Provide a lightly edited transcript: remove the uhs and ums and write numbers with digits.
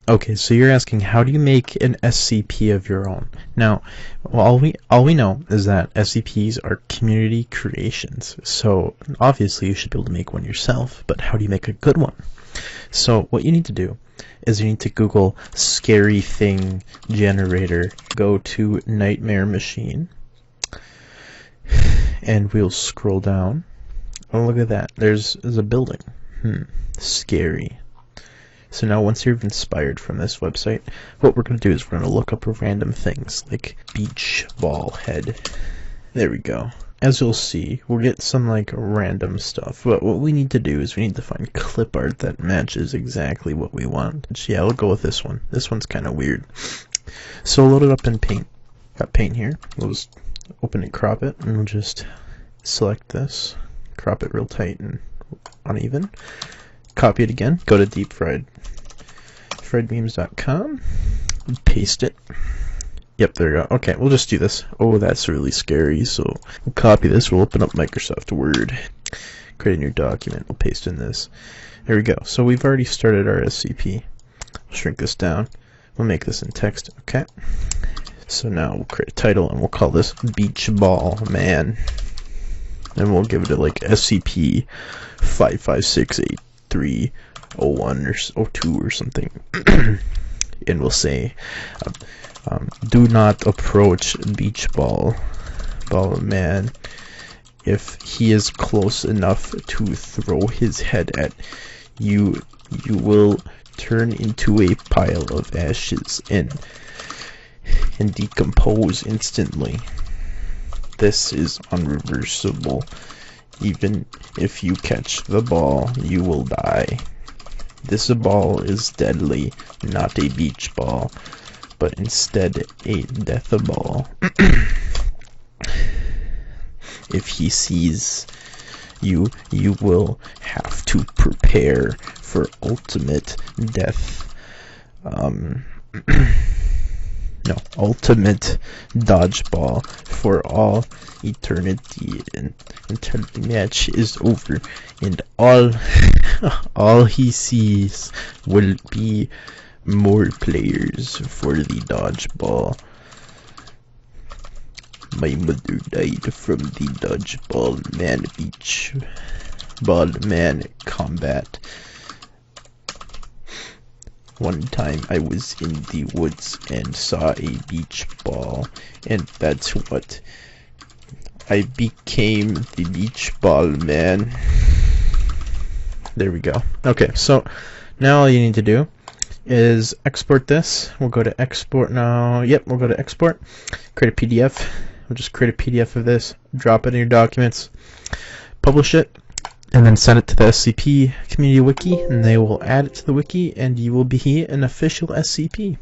Okay, so you're asking how do you make an SCP of your own? Now, all we know is that SCPs are community creations. So obviously you should be able to make one yourself, but how do you make a good one? So what you need to do is you need to Google scary thing generator, go to nightmare machine, and we'll scroll down. Oh, look at that. There's a building. Scary. So now once you're inspired from this website, what we're going to do is we're going to look up random things like beach ball head. There we go. As you'll see, we'll get some like random stuff, but what we need to do is we need to find clip art that matches exactly what we want. So yeah, I'll go with this one. This one's kind of weird. So we'll load it up in Paint. Got Paint here. We'll just open and crop it, and we'll just select this, crop it real tight and uneven. Copy it again, go to friedmemes.com, paste it. Yep, there we go. Okay, we'll just do this. Oh, that's really scary. So we'll copy this, we'll open up Microsoft Word, create a new document, we'll paste in this. There we go. So we've already started our SCP. We'll shrink this down. We'll make this in text. Okay. So now we'll create a title and we'll call this Beach Ball Man. And we'll give it a like SCP 5568-301 or 02 or something. And we'll say do not approach Beach Ball Man. If he is close enough to throw his head at you, you will turn into a pile of ashes and decompose instantly. This is unreversible. Even if you catch the ball, you will die. This ball is deadly, not a beach ball, but instead a death ball. If he sees you, you will have to prepare for ultimate death. No, ultimate dodgeball for all eternity until the match is over, and all he sees will be more players for the dodgeball. My mother died from the dodgeball man beach ball man combat. One time I was in the woods and saw a beach ball, and that's what I became, the beach ball man. There we go. Okay, so now all you need to do is export this. We'll go to export now. Yep, we'll go to export, create a PDF. We'll just create a PDF of this, drop it in your documents, publish it, and then send it to the SCP community wiki, and they will add it to the wiki, and you will be an official SCP.